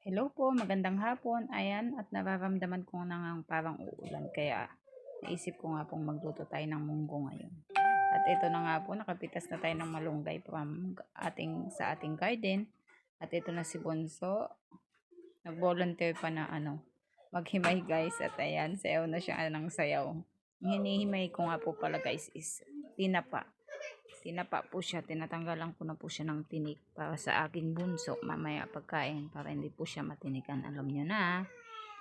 Hello po, magandang hapon. Ayan, at nararamdaman ko na ngang parang uulan. Kaya naisip ko nga pong magluto tayo ng munggo ngayon. At ito na nga po, nakapitas na tayo ng malunggay sa ating garden. At ito na si Bonso. Nag-volunteer pa na maghimay guys. At ayan, sayaw na siya ng sayaw. Ang hinihimay ko nga po pala guys is tinapa. Tinapa po siya, tinatanggalan ko na po siya ng tinik para sa aking bunso mamaya pagkain para hindi po siya matinikan. Alam niyo na.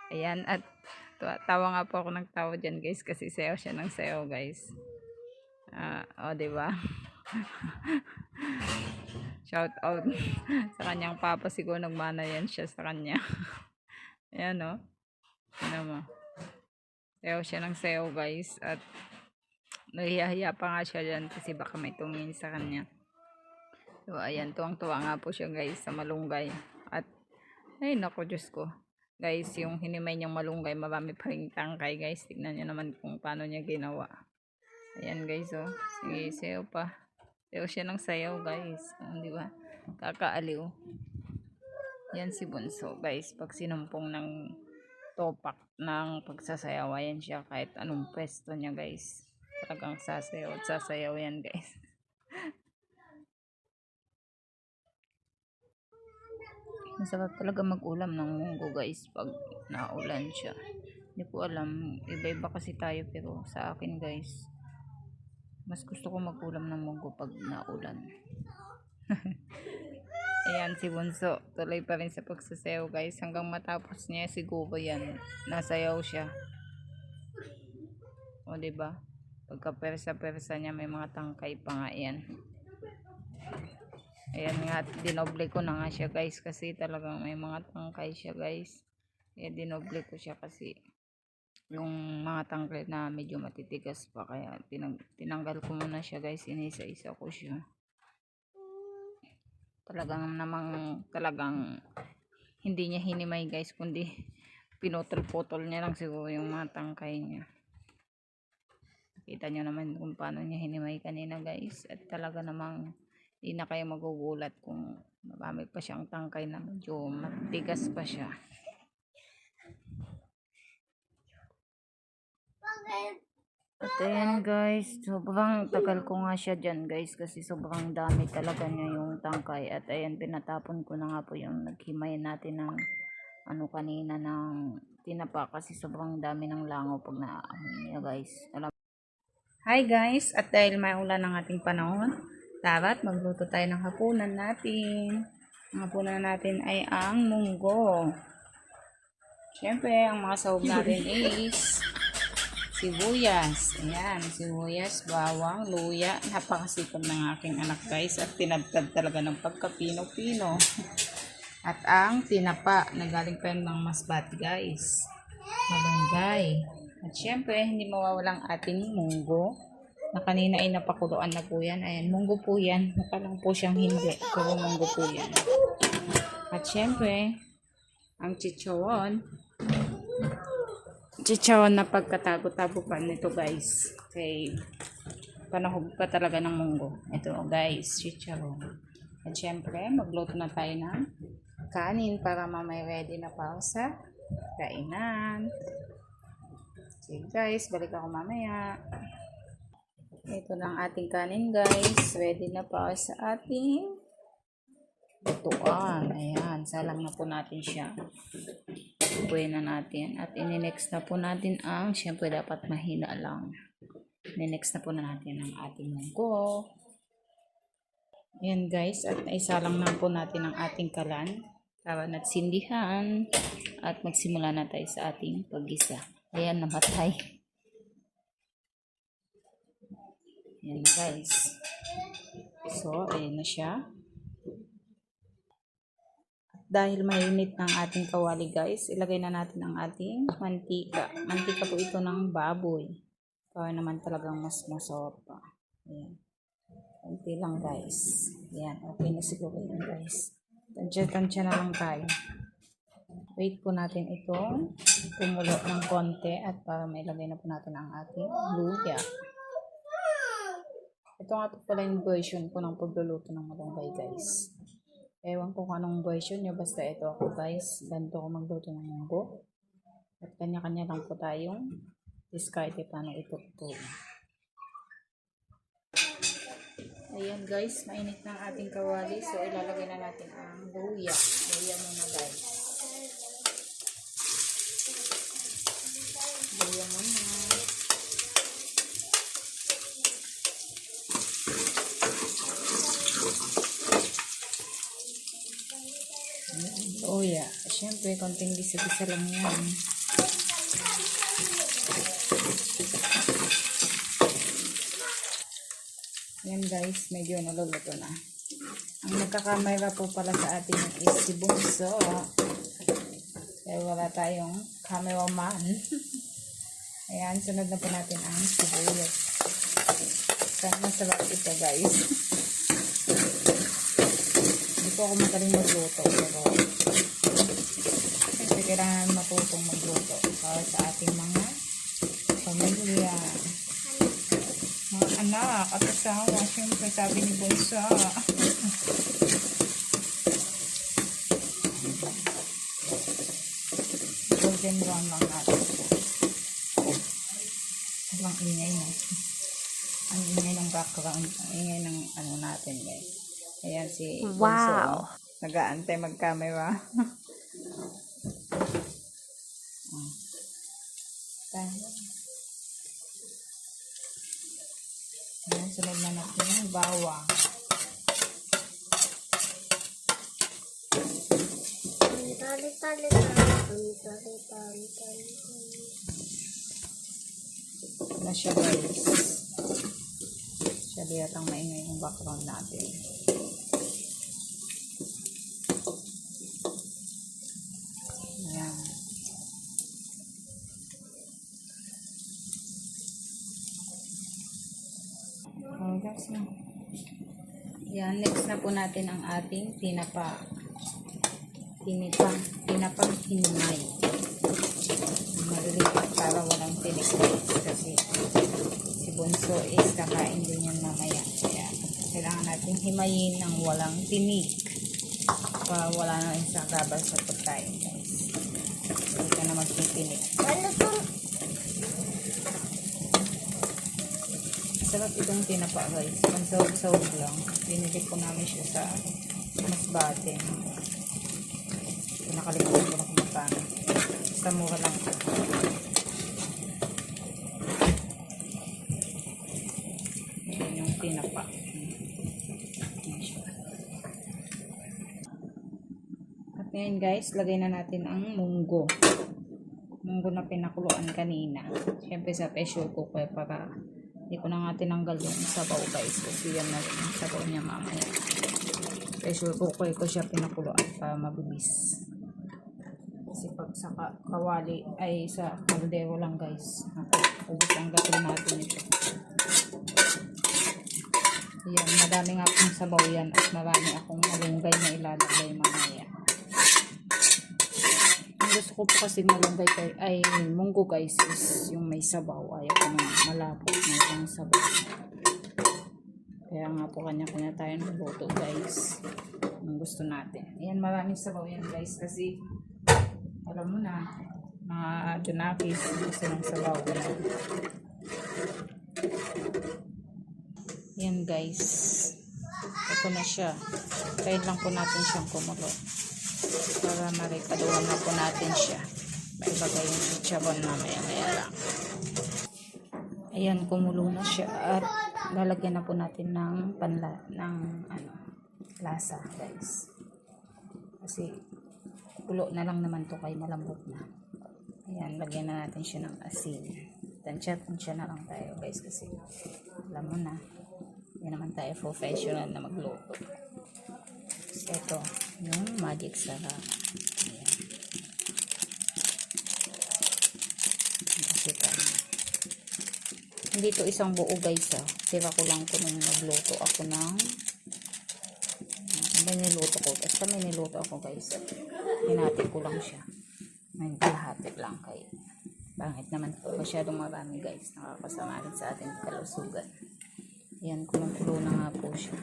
Ayan, at tawa nga po ako ng tawa dyan guys kasi sayaw siya ng sayaw guys. Diba? Shout out sa kanyang papa, siguro nagmana yan siya sa kanya. Ayan o. Ano mo? Sayaw siya ng sayaw guys at nahihiya pa nga siya dyan kasi baka may tumingin sa kanya. So, ayan, tuwang-tuwa nga po siya guys sa malunggay. At, ay naku, Diyos ko. Guys, yung hinimay niyang malunggay, marami pa rin tangkay guys. Tignan niyo naman kung paano niya ginawa. Ayan guys, oh. Sige, sayaw pa. Sayaw siya ng sayaw guys. Di ba? Kakaaliw. Yan si Bunso guys. Pag sinumpong ng topak ng pagsasayaw, ayan siya kahit anong pwesto niya guys. Talagang sasayaw at sasayaw yan guys. Masarap talaga mag-ulam ng munggo guys pag naulan siya. Hindi ko alam, iba-iba kasi tayo pero sa akin guys, mas gusto ko mag-ulam ng munggo pag naulan. Ayan si Bunso, tuloy pa rin sa pagsasayaw guys hanggang matapos niya siguro yan. Nasayaw siya. O diba? Pagka persa-persa niya may mga tangkay pa nga yan. Ayan nga, dinoble ko na nga siya guys kasi talagang may mga tangkay siya guys. Ayan, dinoble ko siya kasi yung mga tangkay na medyo matitigas pa kaya tinanggal ko muna siya guys, inisa-isa ko siya. Talagang hindi niya hinimay guys kundi pinutol-putol niya lang siguro yung mga tangkay niya. Kita nyo naman kung paano niya hinimay kanina guys. At talaga namang hindi na kayo magugulat kung marami pa siyang tangkay na medyo matigas pa siya. At ayan guys, sobrang tagal ko nga siya dyan guys kasi sobrang dami talaga niya yung tangkay. At ayan, pinatapon ko na nga po yung naghimay natin ng kanina ng tinapa kasi sobrang dami ng langaw pag naaamoy niya guys. Hi guys, at dahil may ulan ng ating panahon, dapat magluto tayo ng hapunan natin. Ang hapunan natin ay ang munggo. Siyempre, ang mga sahog natin is sibuyas. Ayan, sibuyas, bawang, luya. Napakasipag ng aking anak guys at tinadtad talaga ng pagkapino-pino. At ang tinapa na galing pa ng masbate guys. Malunggay. At syempre, hindi mawawalang ating munggo na kanina ay napakuluan na po yan. Ayan, munggo po yan. Mukha lang po siyang hindi. Pero munggo po yan. At syempre, ang chicharon. Chicharon na pagkatago-tago pa nito guys. Okay, panahog pa talaga ng munggo. Ito guys, chicharon. At syempre, magluto na tayo ng kanin para mamay ready na pa sa kainan. Okay guys, balik ako mamaya. Ito na ang ating kanin guys. Ready na pa sa ating lutuan. Ayan, salang na po natin siya. Buhay na natin. At ininext na po natin syempre dapat mahina lang. Ininext na po natin ang ating munggo. Ayan guys, at isalang na po natin ang ating kalan. Para nagsindihan. At magsimula na tayo sa ating paggisa. Ayan, namatay. Ayan guys. So, ayan na siya. Dahil mainit ng ating kawali guys, ilagay na natin ang ating mantika. Mantika po ito ng baboy. Para naman talagang mas masarap pa. Ayan. Kunti lang guys. Ayan, okay na siguro yun guys. Tansya-tansya na lang tayo. Wait po natin itong tumulo ng konti at para mailagay na po natin ang ating luya. Ito nga po pala yung version ko ng pagluluto ng malunggay guys. Ewan ko kung anong version nyo, basta ito ako guys. Ganito ako magluto ng munggo. At kanya-kanya lang po tayong diskarte paano ito po. Ayan guys, mainit na ang ating kawali. So ilalagay na natin ang luya. Luya muna guys. Luya muna. Luya. Siyempre, konting gisa-gisa lang yan. Yan guys, medyo naluluto na. Ang nagkakamera po pala sa atin is si Bunso. Kaya wala tayong cameraman. Ayan, sunod na po natin ang sibuyas. Sana masarap ito guys. Hindi po ako magaling magluto. Pero kasi kailangan matutong magluto para sa ating mga pamilya. Mga anak at asawa. Siyempre sabi ni Bunso. Golden brown lang natin. Ang ingay na. Ang ingay ng background. Ang ingay ng ano natin guys. Ayan si Bunso. Wow! Nag-aantay mag-camera. Ayan, sunod na natin yung bawang. Na siya guys. Siya yatang maingay yung background natin. Ayan. Oh, guys. Yan, next na po natin ang ating tinapang hinimay. Malilipat para walang tinik kasi si Bunso is kakain din yan mamaya. Kaya kailangan natin himayin ng walang tinik para wala na rin sa gabal sa pagkain guys. Hindi ka na magtitinik. Sarap itong tinapa guys. Pansawag-sawag lang. Binili ko namin siya sa Masbate. Nakalimutan ko na kung magkano. Basta mura lang ito. Yan yung tinapa. At ngayon guys, lagay na natin ang munggo. Munggo na pinakuluan kanina. Siyempre sa pressure cooker para hindi ko na nga tinanggal yung sabaw guys. Kasi yan na rin yung sabaw niya mamaya. Pressure cooker ko siya pinakuluan para mabilis. Kasi pag sa kawali ay sa kaldero lang guys. Ubus ang gato natin ito. Yan, madami nga pong sabaw yan at marami akong malunggay na ilalagay mamaya. Ang gusto ko po kasi malunggay ay munggo guys is yung may sabaw. Ayaw ko ng malabo na yung sabaw. Kaya nga po kanya-kanya tayo ng luto guys. Ang gusto natin. Ayan, maraming sabaw yan guys kasi alam mo na, mga junakis, gusto ng sabaw. Yan guys. Ito na siya. Kain lang po natin siyang kumulo. Para marikaduhan na po natin siya. Maibagay yung chicharon na maya-maya lang. Ayan, kumulo na siya. At lalagyan na po natin ng lasa guys. Kasi kulo na lang naman to kay malambot na. Ayan, lagyan na natin siya ng asin. Tansya na lang tayo guys kasi alam mo na, hindi naman tayo professional na magluto. So, ito, yung magic sarap. Ayan. Kasi hindi to isang buo guys Tira ko lang ko nung nagluto ako ng may niluto ko. Basta may niluto ako guys. Hinati ko lang siya. May kalahati lang kayo. Bangit naman po. Masyadong marami guys. Nakakasama rin sa ating kalusugan. Yan, kulong-kulo na nga po siya.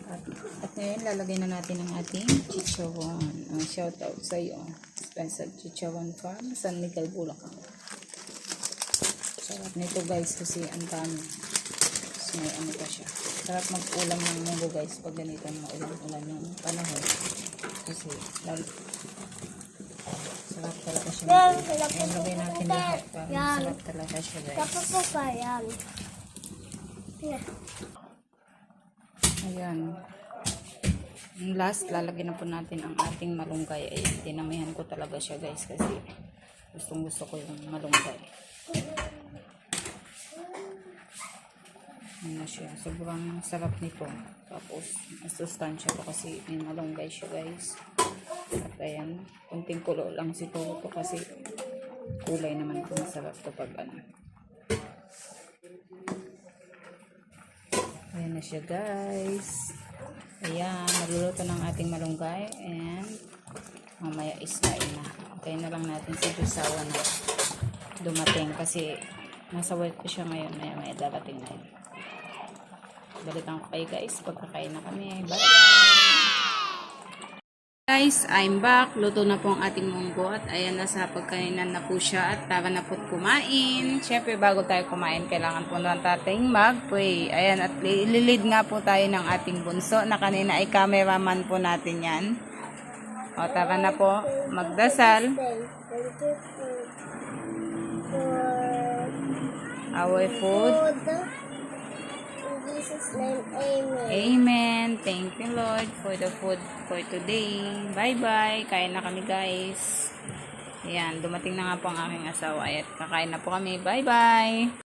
At ngayon, lalagay na natin ang ating chicharon. Shout out sa iyo. Spencer Chicharon Farm, San Miguel, Bulacan. Sarap nito guys kasi ang dami. So, may ano pa siya. Sarap mag-ulam ng munggo guys pag ganito maulan-ulan yung panahon. Kasi sarap talaga siya. Ayan, lagay natin lahat para masarap talaga siya guys. Tapos po pa yan. Ayan. Yung last, lalagyan na po natin ang ating malunggay. Ayan, dinamihan ko talaga siya guys kasi gustong gusto ko yung malunggay. Ayan na siya. Sobrang sarap nito. Tapos, masustansya pa kasi may malunggay siya guys. At ayan, kunting kulo lang siguro to kasi kulay naman po masarap to pag ano. Ayan na siya guys. Ayan, maluluto ng ating malunggay and mamaya iskain na. Okay na lang natin si Jusawa na dumating kasi nasa work ko siya ngayon. Maya darating na yun. Balikan ko kayo guys pagkakain na kami. Bye guys, I'm back. Luto na po ang ating munggo at ayan, nasa pagkainan na po siya at tara na po kumain. Siyempre bago tayo kumain, kailangan po ng tating mag-pray. Ayan, at ililid nga po tayo ng ating bunso na kanina ay cameraman po natin yan. O tara na po, magdasal. Our food. In Jesus' name, amen. Amen. Thank you Lord for the food for today. Bye-bye. Kain na kami guys. Ayan, dumating na nga po ang aking asawa at kakain na po kami. Bye-bye.